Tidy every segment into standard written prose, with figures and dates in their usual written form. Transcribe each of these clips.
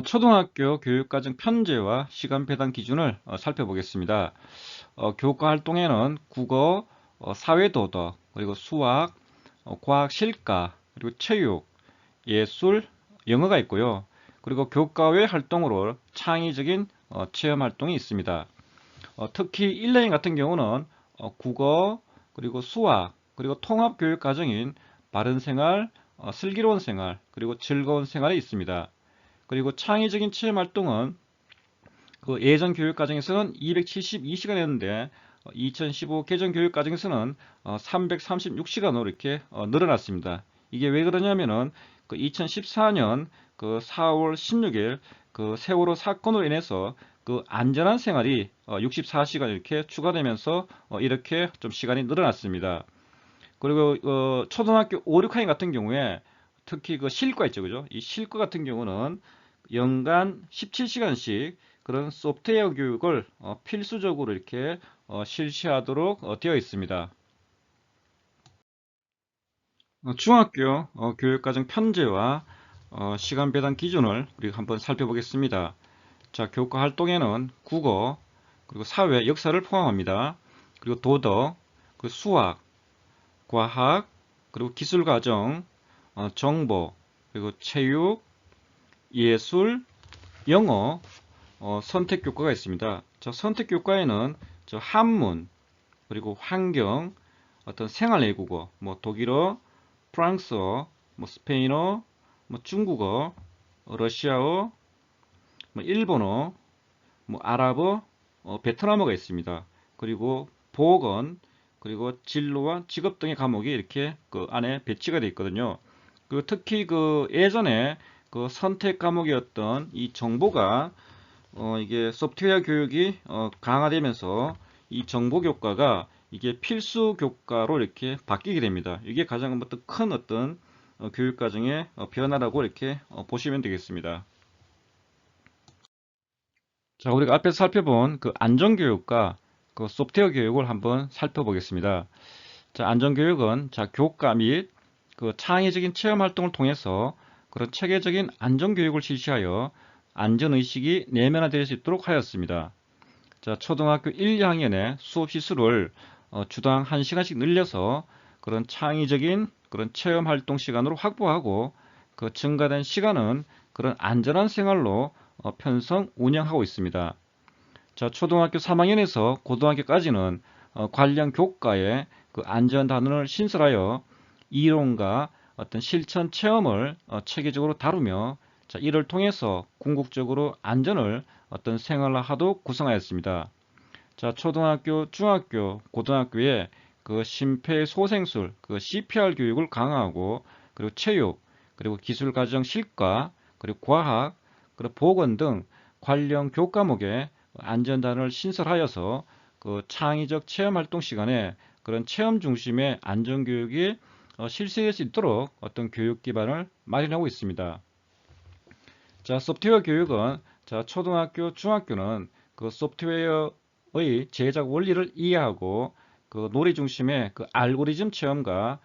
초등학교 교육과정 편제와 시간 배당 기준을 살펴보겠습니다. 교과 활동에는 국어, 사회도덕, 그리고 수학, 과학 실가, 그리고 체육, 예술, 영어가 있고요. 그리고 교과 외 활동으로 창의적인 체험 활동이 있습니다. 특히 1레인 같은 경우는 국어, 그리고 수학, 그리고 통합교육과정인 바른생활, 슬기로운 생활, 그리고 즐거운 생활이 있습니다. 그리고 창의적인 체험 활동은 그 예전 교육과정에서는 272시간이었는데 2015 개정 교육과정에서는 336시간으로 이렇게 늘어났습니다. 이게 왜 그러냐면은 그 2014년 그 4월 16일 그 세월호 사건으로 인해서 그 안전한 생활이 64시간 이렇게 추가되면서 이렇게 좀 시간이 늘어났습니다. 그리고 초등학교 5, 6학년 같은 경우에 특히 그 실과 있죠, 그죠? 이 실과 같은 경우는 연간 17시간씩 그런 소프트웨어 교육을 필수적으로 이렇게 실시하도록 되어 있습니다. 중학교 교육과정 편제와 시간 배당 기준을 우리가 한번 살펴보겠습니다. 자, 교과 활동에는 국어, 그리고 사회, 역사를 포함합니다. 그리고 도덕, 그 수학, 과학, 그리고 기술과정, 정보, 그리고 체육, 예술, 영어, 선택 교과가 있습니다. 저 선택 교과에는 저 한문, 그리고 환경, 어떤 생활 외국어, 뭐 독일어, 프랑스어, 뭐 스페인어, 뭐 중국어, 러시아어, 뭐 일본어, 뭐 아랍어, 베트남어가 있습니다. 그리고 보건, 그리고 진로와 직업 등의 과목이 이렇게 그 안에 배치가 되어 있거든요. 그 특히 그 예전에 그 선택 과목이었던 이 정보가 이게 소프트웨어 교육이 강화되면서 이 정보 교과가 이게 필수 교과로 이렇게 바뀌게 됩니다. 이게 가장 어떤 큰 어떤 교육 과정의 변화라고 이렇게 보시면 되겠습니다. 자, 우리가 앞에서 살펴본 그 안전교육과 그 소프트웨어 교육을 한번 살펴보겠습니다. 자, 안전교육은 자, 교과 및 그 창의적인 체험 활동을 통해서 그런 체계적인 안전교육을 실시하여 안전의식이 내면화될 수 있도록 하였습니다. 자, 초등학교 1, 2학년의 수업 시수를 주당 1시간씩 늘려서 그런 창의적인 그런 체험 활동 시간으로 확보하고 그 증가된 시간은 그런 안전한 생활로 편성 운영하고 있습니다. 자, 초등학교 3학년에서 고등학교까지는 관련 교과에 그 안전 단원을 신설하여 이론과 어떤 실천 체험을 체계적으로 다루며 자, 이를 통해서 궁극적으로 안전을 어떤 생활화하도록 구성하였습니다. 자, 초등학교, 중학교, 고등학교에 그 심폐소생술, 그 CPR 교육을 강화하고 그리고 체육, 그리고 기술과정 실과, 그리고 과학, 그리고 보건 등 관련 교과목에 안전단을 신설하여서 그 창의적 체험 활동 시간에 그런 체험 중심의 안전교육이 실시될 수 있도록 어떤 교육 기반을 마련하고 있습니다. 자, 소프트웨어 교육은 자, 초등학교, 중학교는 그 소프트웨어의 제작 원리를 이해하고 그 놀이 중심의 그 알고리즘 체험과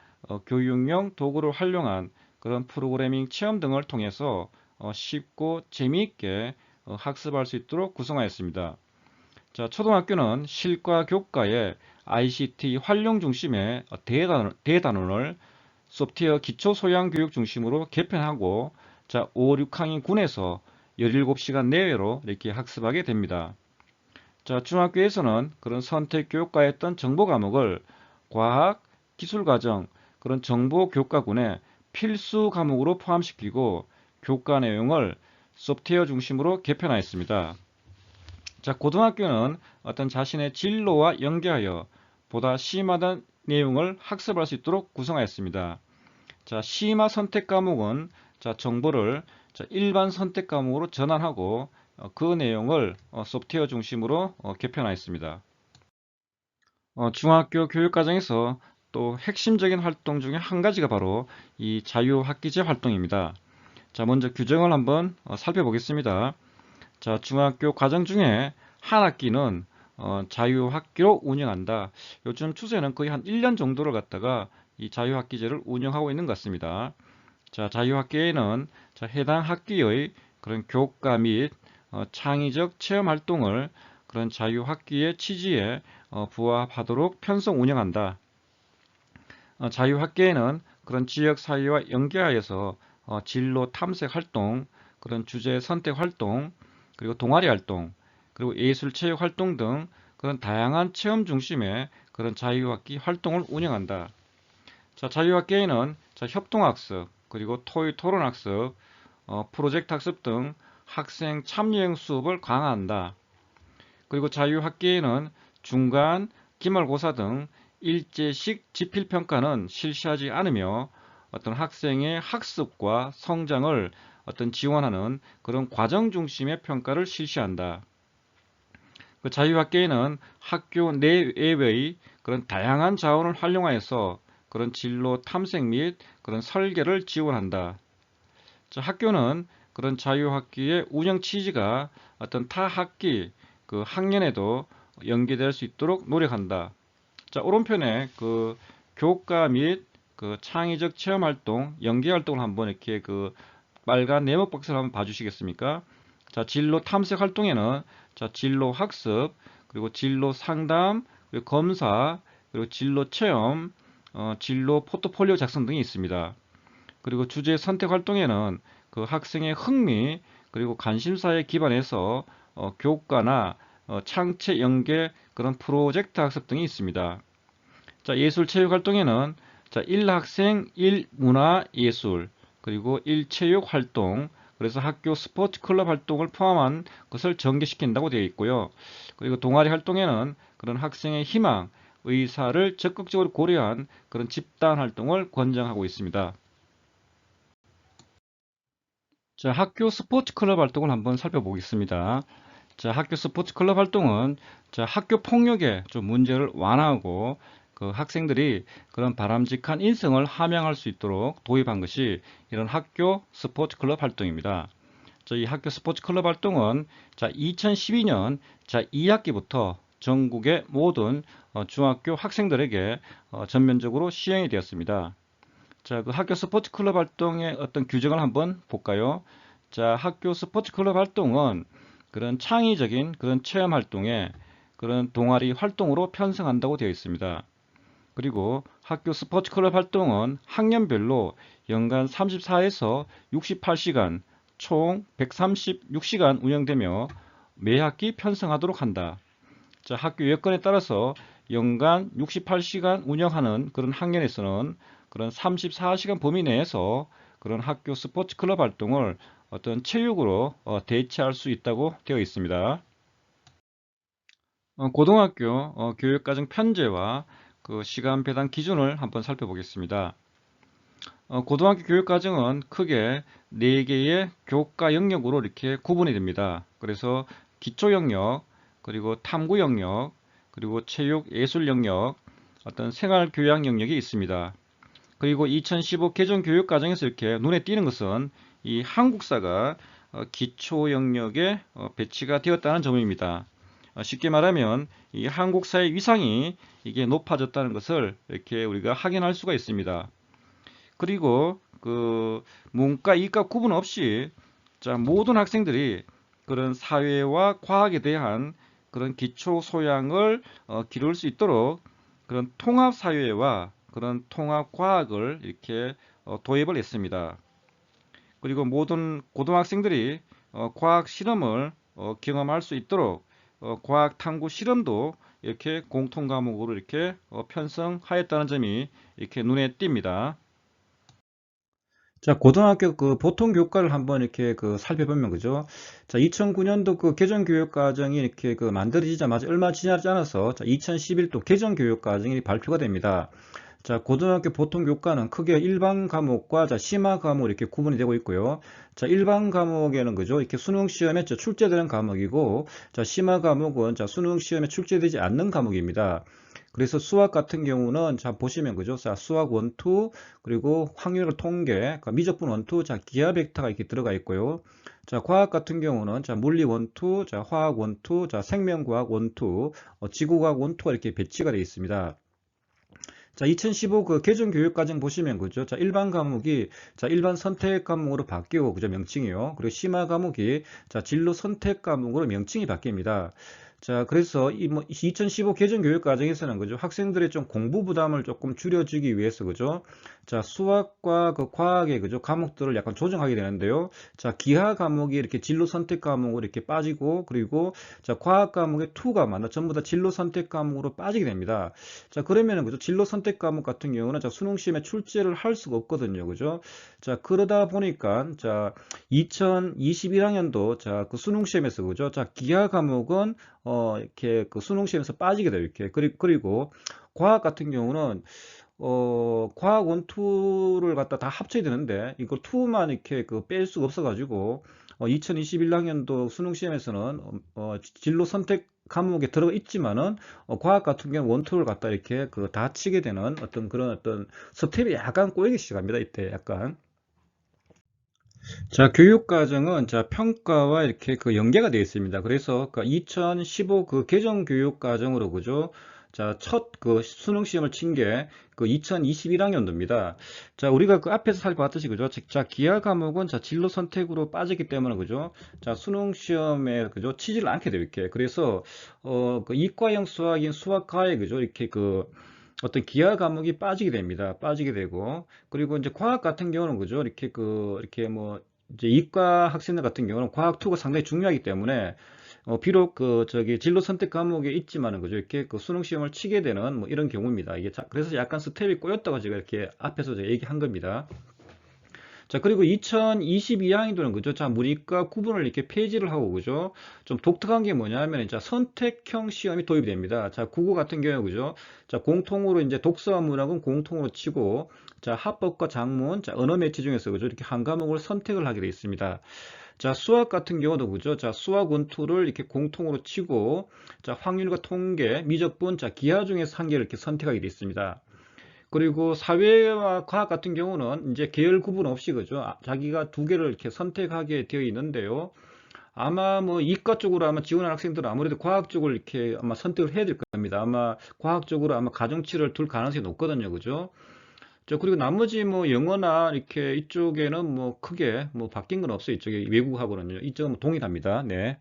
교육용 도구를 활용한 그런 프로그래밍 체험 등을 통해서 쉽고 재미있게 학습할 수 있도록 구성하였습니다. 자, 초등학교는 실과 교과에 ICT 활용 중심의 대단원을 소프트웨어 기초 소양 교육 중심으로 개편하고 자, 5, 6학년 군에서 17시간 내외로 이렇게 학습하게 됩니다. 자, 중학교에서는 그런 선택 교육과였던 정보 과목을 과학, 기술 과정, 그런 정보 교과군에 필수 과목으로 포함시키고 교과 내용을 소프트웨어 중심으로 개편하였습니다. 자, 고등학교는 어떤 자신의 진로와 연계하여 보다 심화된 내용을 학습할 수 있도록 구성하였습니다. 자, 심화 선택 과목은 자, 정보를 자, 일반 선택 과목으로 전환하고 그 내용을 소프트웨어 중심으로 개편하였습니다. 중학교 교육과정에서 또 핵심적인 활동 중에 한 가지가 바로 이 자유학기제 활동입니다. 자, 먼저 규정을 한번 살펴보겠습니다. 자, 중학교 과정 중에 한 학기는 자유학기로 운영한다. 요즘 추세는 거의 한 1년 정도를 갖다가 이 자유학기제를 운영하고 있는 것 같습니다. 자, 자유학기에는 자, 해당 학기의 그런 교과 및 창의적 체험 활동을 그런 자유학기의 취지에 부합하도록 편성 운영한다. 자유학계에는 그런 지역사회와 연계하여서 진로 탐색 활동, 그런 주제 선택 활동, 그리고 동아리 활동, 그리고 예술체육 활동 등 그런 다양한 체험 중심의 그런 자유학기 활동을 운영한다. 자, 자유학계에는 협동학습, 그리고 토론학습, 프로젝트 학습 등 학생 참여형 수업을 강화한다. 그리고 자유학계에는 중간, 기말고사 등 일제식 지필평가는 실시하지 않으며 어떤 학생의 학습과 성장을 지원하는 그런 과정 중심의 평가를 실시한다. 그 자유학계에는 학교 내외의 그런 다양한 자원을 활용하여서 그런 진로 탐색 및 그런 설계를 지원한다. 자, 학교는 그런 자유학기의 운영 취지가 어떤 타 학기 그 학년에도 연계될 수 있도록 노력한다. 자, 오른편에 그 교과 및 그 창의적 체험 활동, 연계 활동을 한번 이렇게 그 빨간 네모 박스를 한번 봐주시겠습니까? 자, 진로 탐색 활동에는 자, 진로 학습, 그리고 진로 상담, 그리고 검사, 그리고 진로 체험, 진로 포트폴리오 작성 등이 있습니다. 그리고 주제 선택 활동에는 그 학생의 흥미 그리고 관심사에 기반해서 교과나 창체 연계 그런 프로젝트 학습 등이 있습니다. 자, 예술 체육 활동에는 자, 1학생 1문화 예술 그리고 1체육 활동 그래서 학교 스포츠 클럽 활동을 포함한 것을 전개시킨다고 되어 있고요. 그리고 동아리 활동에는 그런 학생의 희망, 의사를 적극적으로 고려한 그런 집단 활동을 권장하고 있습니다. 자, 학교 스포츠 클럽 활동을 한번 살펴보겠습니다. 자, 학교 스포츠 클럽 활동은 자, 학교 폭력의 좀 문제를 완화하고 그 학생들이 그런 바람직한 인성을 함양할 수 있도록 도입한 것이 이런 학교 스포츠 클럽 활동입니다. 자, 이 학교 스포츠 클럽 활동은 자, 2012년 자, 2학기부터 전국의 모든 중학교 학생들에게 전면적으로 시행이 되었습니다. 자, 그 학교 스포츠 클럽 활동의 어떤 규정을 한번 볼까요? 자, 학교 스포츠 클럽 활동은 그런 창의적인 그런 체험 활동에 그런 동아리 활동으로 편성한다고 되어 있습니다. 그리고 학교 스포츠 클럽 활동은 학년별로 연간 34에서 68시간, 총 136시간 운영되며 매 학기 편성하도록 한다. 자, 학교 여건에 따라서 연간 68시간 운영하는 그런 학년에서는 그런 34시간 범위 내에서 그런 학교 스포츠 클럽 활동을 어떤 체육으로 대체할 수 있다고 되어 있습니다. 고등학교 교육과정 편제와 그 시간 배당 기준을 한번 살펴보겠습니다. 고등학교 교육과정은 크게 4개의 교과 영역으로 이렇게 구분이 됩니다. 그래서 기초 영역, 그리고 탐구 영역, 그리고 체육 예술 영역, 어떤 생활 교양 영역이 있습니다. 그리고 2015 개정 교육과정에서 이렇게 눈에 띄는 것은 이 한국사가 기초 영역에 배치가 되었다는 점입니다. 쉽게 말하면 이 한국사의 위상이 이게 높아졌다는 것을 이렇게 우리가 확인할 수가 있습니다. 그리고 그 문과, 이과 구분 없이 자, 모든 학생들이 그런 사회와 과학에 대한 그런 기초 소양을 기를 수 있도록 그런 통합 사회와 그런 통합 과학을 이렇게 도입을 했습니다. 그리고 모든 고등학생들이 과학 실험을 경험할 수 있도록 과학 탐구 실험도 이렇게 공통 과목으로 이렇게 편성하였다는 점이 이렇게 눈에 띕니다. 자, 고등학교 그 보통 교과를 한번 이렇게 그 살펴보면 그죠? 자, 2009년도 그 개정 교육 과정이 이렇게 그 만들어지자마자 얼마 지나지 않아서 자, 2011도 개정 교육 과정이 발표가 됩니다. 자, 고등학교 보통 교과는 크게 일반 과목과 자, 심화 과목 이렇게 구분이 되고 있고요. 자, 일반 과목에는 그죠? 이렇게 수능 시험에 출제되는 과목이고, 자, 심화 과목은 자, 수능 시험에 출제되지 않는 과목입니다. 그래서 수학 같은 경우는 자, 보시면 그죠? 자, 수학 원투 그리고 확률 통계, 그러니까 미적분 원투 자, 기하 벡터가 이렇게 들어가 있고요. 자, 과학 같은 경우는 자, 물리 원투 자, 화학 원투 자, 생명과학 원투 지구과학 원투가 이렇게 배치가 되어 있습니다. 자, 2015 그 개정 교육과정 보시면 그죠? 자, 일반 과목이 자, 일반 선택 과목으로 바뀌고 그죠? 명칭이요. 그리고 심화 과목이 자, 진로 선택 과목으로 명칭이 바뀝니다. 자, 그래서 이 뭐 2015 개정 교육 과정에서는 그죠? 학생들의 좀 공부 부담을 조금 줄여주기 위해서 그죠? 자, 수학과 그 과학의 그죠? 과목들을 약간 조정하게 되는데요. 자, 기하 과목이 이렇게 진로 선택 과목으로 이렇게 빠지고 그리고 자, 과학 과목의 투가 많아 전부 다 진로 선택 과목으로 빠지게 됩니다. 자, 그러면은 그죠? 진로 선택 과목 같은 경우는 자, 수능 시험에 출제를 할 수가 없거든요. 그죠? 자, 그러다 보니까 자, 2021학년도 자, 그 수능 시험에서 그죠? 자, 기하 과목은 이렇게 그 수능 시험에서 빠지게 돼요. 이렇게. 그리고 과학 같은 경우는 과학 원투를 갖다 다 합쳐야 되는데 이거 투만 이렇게 그 뺄 수가 없어가지고 2021학년도 수능 시험에서는 진로 선택 과목에 들어가 있지만은 과학 같은 경우는 원투를 갖다 이렇게 그 다 치게 되는 어떤 그런 어떤 스텝이 약간 꼬이기 시작합니다. 이때 약간. 자, 교육과정은 자, 평가와 이렇게 그 연계가 되어 있습니다. 그래서 그 2015 그 개정 교육과정으로 그죠? 자, 첫 그 수능 시험을 친 게 그 2021학년도입니다. 자, 우리가 그 앞에서 살펴봤듯이 그죠? 자, 기하 과목은 자, 진로 선택으로 빠지기 때문에 그죠? 자, 수능 시험에 그죠? 치지를 않게 돼요, 이렇게. 그래서 그 이과형 수학인 수학과에 그죠? 이렇게 그 어떤 기하 과목이 빠지게 됩니다. 빠지게 되고 그리고 이제 과학 같은 경우는 그죠? 이렇게 뭐 이제 이과 학생들 같은 경우는 과학 투가 상당히 중요하기 때문에 비록 그 저기 진로 선택 과목에 있지만은 그죠? 이렇게 그 수능 시험을 치게 되는 뭐 이런 경우입니다. 이게 그래서 약간 스텝이 꼬였다고 제가 이렇게 앞에서 제가 얘기한 겁니다. 자, 그리고 2022학년도는 그죠? 자, 문이과 구분을 이렇게 폐지를 하고 그죠? 좀 독특한 게 뭐냐면 자, 선택형 시험이 도입이 됩니다. 자, 국어 같은 경우 그죠? 자, 공통으로 이제 독서와 문학은 공통으로 치고 자, 합법과 작문, 자, 언어 매체 중에서 그죠? 이렇게 한 과목을 선택을 하게 되어 있습니다. 자, 수학 같은 경우도 그죠? 자, 수학 원투를 이렇게 공통으로 치고 자, 확률과 통계, 미적분, 자, 기하 중에서 한 개를 이렇게 선택하게 되어 있습니다. 그리고 사회와 과학 같은 경우는 이제 계열 구분 없이 그죠? 자기가 두 개를 이렇게 선택하게 되어 있는데요. 아마 뭐 이과 쪽으로 아마 지원한 학생들은 아무래도 과학 쪽을 이렇게 아마 선택을 해야 될 겁니다. 아마 과학 쪽으로 아마 가중치를 둘 가능성이 높거든요. 그죠? 그리고 나머지 뭐 영어나 이렇게 이쪽에는 뭐 크게 뭐 바뀐 건 없어요. 이쪽에 외국하고는요. 이쪽은 뭐 동일합니다. 네.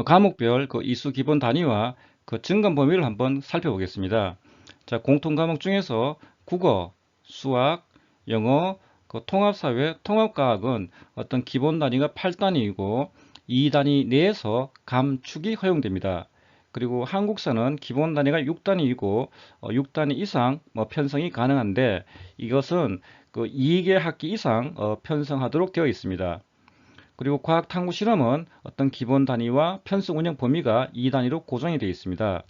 과목별 그 이수 기본 단위와 그 증감 범위를 한번 살펴보겠습니다. 자, 공통 과목 중에서 국어, 수학, 영어, 그 통합사회, 통합과학은 어떤 기본 단위가 8단위이고 2단위 내에서 감축이 허용됩니다. 그리고 한국사는 기본 단위가 6단위이고 6단위 이상 뭐 편성이 가능한데 이것은 그 2개 학기 이상 편성하도록 되어 있습니다. 그리고 과학탐구 실험은 어떤 기본 단위와 편성 운영 범위가 2단위로 고정이 되어 있습니다.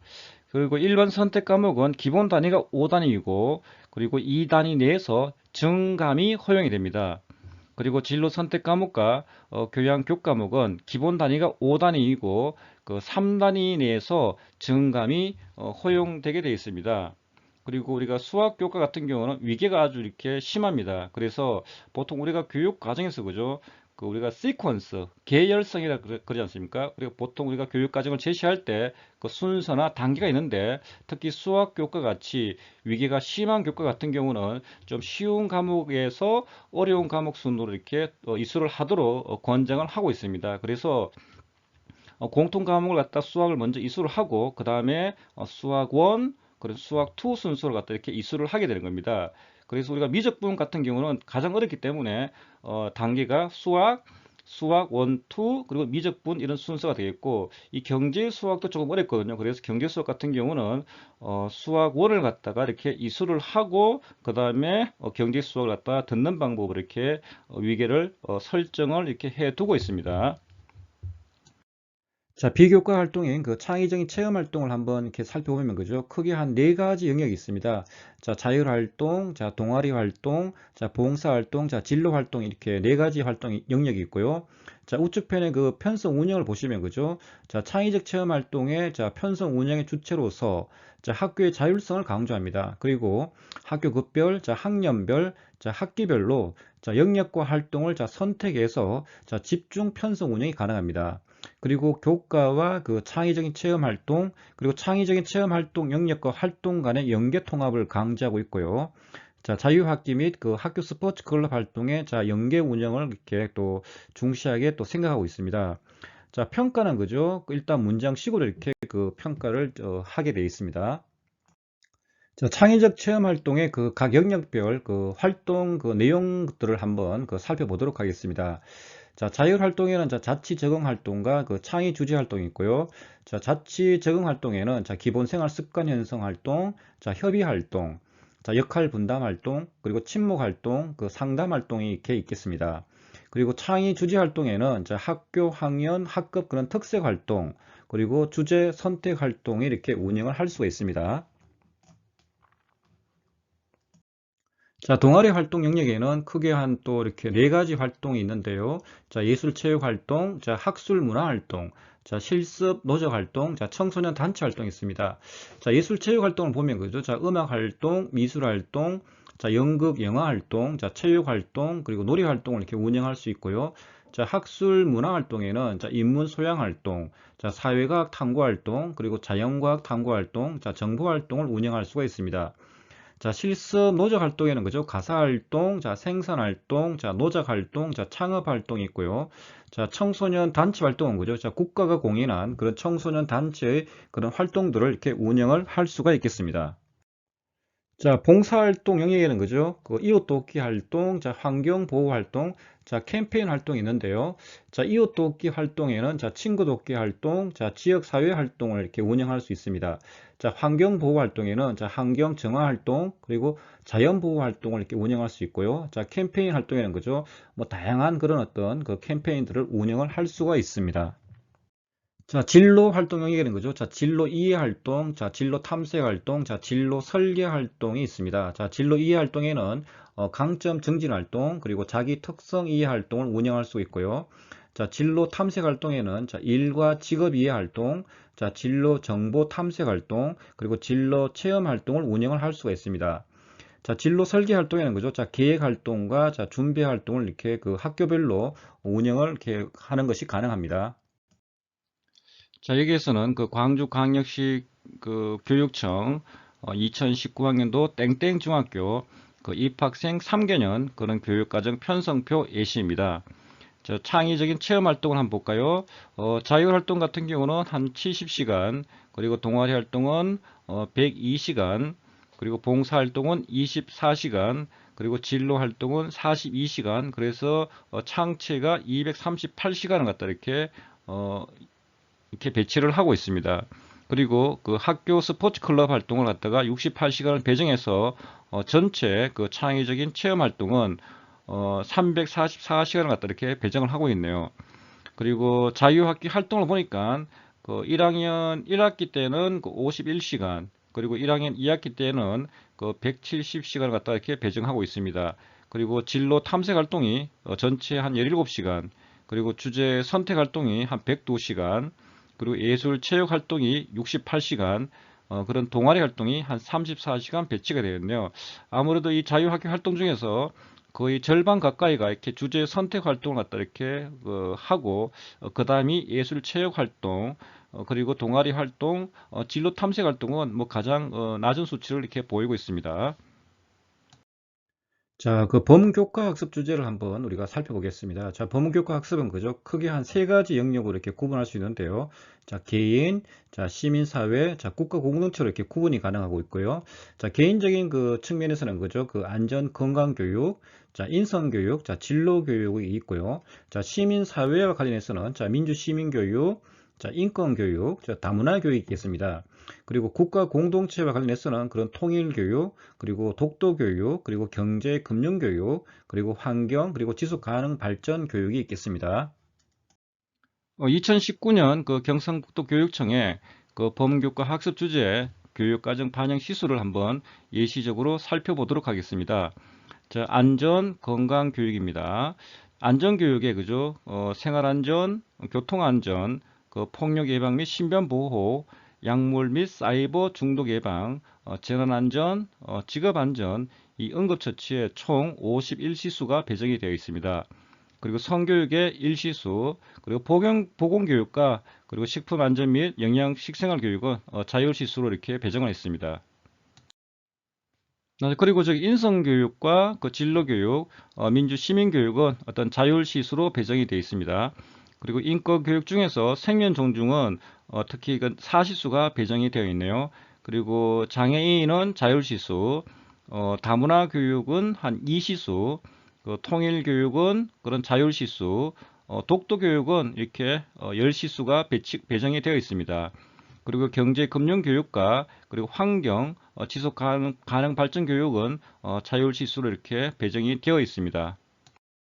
그리고 일반 선택 과목은 기본 단위가 5단위이고 그리고 2단위 내에서 증감이 허용이 됩니다. 그리고 진로 선택 과목과 교양 교과목은 기본 단위가 5단위이고 그 3단위 내에서 증감이 허용되게 되어 있습니다. 그리고 우리가 수학 교과 같은 경우는 위계가 아주 이렇게 심합니다. 그래서 보통 우리가 교육 과정에서 그죠? 그 우리가 시퀀스, 계열성이라 그러지 않습니까? 그리고 보통 우리가 교육 과정을 제시할 때 그 순서나 단계가 있는데 특히 수학 교과 같이 위계가 심한 교과 같은 경우는 좀 쉬운 과목에서 어려운 과목 순으로 이렇게 이수를 하도록 권장을 하고 있습니다. 그래서 공통 과목을 갖다 수학을 먼저 이수를 하고 그 다음에 수학 1 그리고 수학 2 순서로 갖다 이렇게 이수를 하게 되는 겁니다. 그래서 우리가 미적분 같은 경우는 가장 어렵기 때문에 단계가 수학 1, 2 그리고 미적분 이런 순서가 되겠고 이 경제 수학도 조금 어렵거든요. 그래서 경제 수학 같은 경우는 수학 1을 갖다가 이렇게 이수를 하고 그 다음에 경제 수학을 갖다가 듣는 방법으로 이렇게 위계를 설정을 이렇게 해 두고 있습니다. 자, 비교과 활동인 그 창의적인 체험 활동을 한번 이렇게 살펴보면 그죠? 크게 한 네 가지 영역이 있습니다. 자, 자율 활동, 자, 동아리 활동, 자, 봉사 활동, 자, 진로 활동 이렇게 네 가지 활동 영역이 있고요. 자, 우측 편에 그 편성 운영을 보시면 그죠? 자, 창의적 체험 활동의 자, 편성 운영의 주체로서 자, 학교의 자율성을 강조합니다. 그리고 학교 급별, 자, 학년별, 자, 학기별로 자, 영역과 활동을 자, 선택해서 자, 집중 편성 운영이 가능합니다. 그리고 교과와 그 창의적인 체험 활동, 그리고 창의적인 체험 활동 영역과 활동 간의 연계 통합을 강조하고 있고요. 자, 자유학기 및 그 학교 스포츠 클럽 활동의 자, 연계 운영을 이렇게 또 중시하게 또 생각하고 있습니다. 자, 평가는 그죠? 일단 문장식으로 이렇게 그 평가를 하게 되어 있습니다. 자, 창의적 체험 활동의 그 각 영역별 그 활동 그 내용들을 한번 그 살펴보도록 하겠습니다. 자, 자율 활동에는 자, 자치 적응 활동과 그 창의 주제 활동이 있고요. 자, 자치 적응 활동에는 자, 기본 생활 습관 형성 활동, 자, 협의 활동, 자, 역할 분담 활동, 그리고 친목 활동, 그 상담 활동이 이렇게 있겠습니다. 그리고 창의 주제 활동에는 자, 학교, 학년, 학급 그런 특색 활동, 그리고 주제 선택 활동이 이렇게 운영을 할 수가 있습니다. 자, 동아리 활동 영역에는 크게 한 또 이렇게 네 가지 활동이 있는데요. 자, 예술 체육 활동, 자, 학술 문화 활동, 자, 실습 노적 활동, 자, 청소년 단체 활동이 있습니다. 자, 예술 체육 활동을 보면 그죠? 자, 음악 활동, 미술 활동, 자, 연극 영화 활동, 자, 체육 활동, 그리고 놀이 활동을 이렇게 운영할 수 있고요. 자, 학술 문화 활동에는 자, 인문 소양 활동, 자, 사회과학 탐구 활동, 그리고 자연과학 탐구 활동, 자, 정보 활동을 운영할 수가 있습니다. 자, 실습 노적 활동에는 그죠? 가사 활동, 자, 생산 활동, 자, 노작 활동, 자, 창업 활동이 있고요. 자, 청소년 단체 활동은 그죠? 자, 국가가 공인한 그런 청소년 단체의 그런 활동들을 이렇게 운영을 할 수가 있겠습니다. 자, 봉사활동 영역에는 그죠? 그 이웃 돕기 활동, 자, 환경 보호 활동, 자, 캠페인 활동이 있는데요. 자, 이웃 돕기 활동에는 자, 친구 돕기 활동, 자, 지역 사회 활동을 이렇게 운영할 수 있습니다. 자, 환경 보호 활동에는 자, 환경 정화 활동, 그리고 자연 보호 활동을 이렇게 운영할 수 있고요. 자, 캠페인 활동에는 그죠? 뭐 다양한 그런 어떤 그 캠페인들을 운영을 할 수가 있습니다. 자, 진로 활동 영역에는 거죠. 자, 진로 이해 활동, 자, 진로 탐색 활동, 자, 진로 설계 활동이 있습니다. 자, 진로 이해 활동에는 강점 증진 활동, 그리고 자기 특성 이해 활동을 운영할 수 있고요. 자, 진로 탐색 활동에는 자, 일과 직업 이해 활동, 자, 진로 정보 탐색 활동, 그리고 진로 체험 활동을 운영을 할 수가 있습니다. 자, 진로 설계 활동에는 그죠? 자, 계획 활동과 자, 준비 활동을 이렇게 그 학교별로 운영을 이렇게 하는 것이 가능합니다. 자, 여기에서는 그 광주광역시 그 교육청 2019학년도 땡땡 중학교 그 입학생 3개년 그런 교육과정 편성표 예시입니다. 자, 창의적인 체험 활동을 한번 볼까요? 자율 활동 같은 경우는 한 70시간, 그리고 동아리 활동은 102시간, 그리고 봉사 활동은 24시간, 그리고 진로 활동은 42시간, 그래서 창체가 238시간을 갖다 이렇게 배치를 하고 있습니다. 그리고 그 학교 스포츠 클럽 활동을 갖다가 68시간을 배정해서 전체 그 창의적인 체험 활동은 344시간을 갖다 이렇게 배정을 하고 있네요. 그리고 자유학기 활동을 보니까 그 1학년 1학기 때는 그 51시간, 그리고 1학년 2학기 때는 그 170시간을 갖다 이렇게 배정하고 있습니다. 그리고 진로 탐색 활동이 전체 한 17시간, 그리고 주제 선택 활동이 한 102시간, 그리고 예술 체육 활동이 68시간, 그런 동아리 활동이 한 34시간 배치가 되어 있네요. 아무래도 이 자유학기 활동 중에서 거의 절반 가까이가 이렇게 주제 선택 활동을 갖다 이렇게 하고, 그 다음이 예술 체육 활동, 그리고 동아리 활동, 진로 탐색 활동은 뭐 가장 낮은 수치를 이렇게 보이고 있습니다. 자, 그 범교과 학습 주제를 한번 우리가 살펴보겠습니다. 자, 범교과 학습은 그죠? 크게 한 세 가지 영역으로 이렇게 구분할 수 있는데요. 자, 개인, 자, 시민사회, 자, 국가 공동체로 이렇게 구분이 가능하고 있고요. 자, 개인적인 그 측면에서는 그죠? 그 안전 건강 교육, 자, 인성 교육, 자, 진로 교육이 있고요. 자, 시민사회와 관련해서는 자, 민주 시민 교육, 자, 인권 교육, 자, 다문화 교육이 있겠습니다. 그리고 국가 공동체와 관련해서는 그런 통일 교육, 그리고 독도 교육, 그리고 경제 금융 교육, 그리고 환경, 그리고 지속 가능 발전 교육이 있겠습니다. 2019년 그 경상북도 교육청의 그 범교과 학습 주제 교육과정 반영 시수를 한번 예시적으로 살펴보도록 하겠습니다. 자, 안전 건강 교육입니다. 안전 교육에 그죠? 생활안전, 교통안전, 그 폭력 예방 및 신변 보호, 약물 및 사이버 중독 예방, 재난안전, 직업안전, 이 응급처치에 총 51시수가 배정이 되어 있습니다. 그리고 성교육의 일시수, 그리고 보건교육과 그리고 식품안전 및 영양 식생활교육은 자율시수로 이렇게 배정을 했습니다. 그리고 인성교육과 그 진로교육, 민주시민교육은 어떤 자율시수로 배정이 되어 있습니다. 그리고 인권교육 중에서 생명존중은 특히 그 사시수가 배정이 되어 있네요. 그리고 장애인은 자율시수, 다문화교육은 한 2시수, 그 통일교육은 그런 자율시수, 독도교육은 이렇게 10시수가 배정이 되어 있습니다. 그리고 경제, 금융 교육과 그리고 환경, 지속 가능 발전 교육은 자율시수로 이렇게 배정이 되어 있습니다.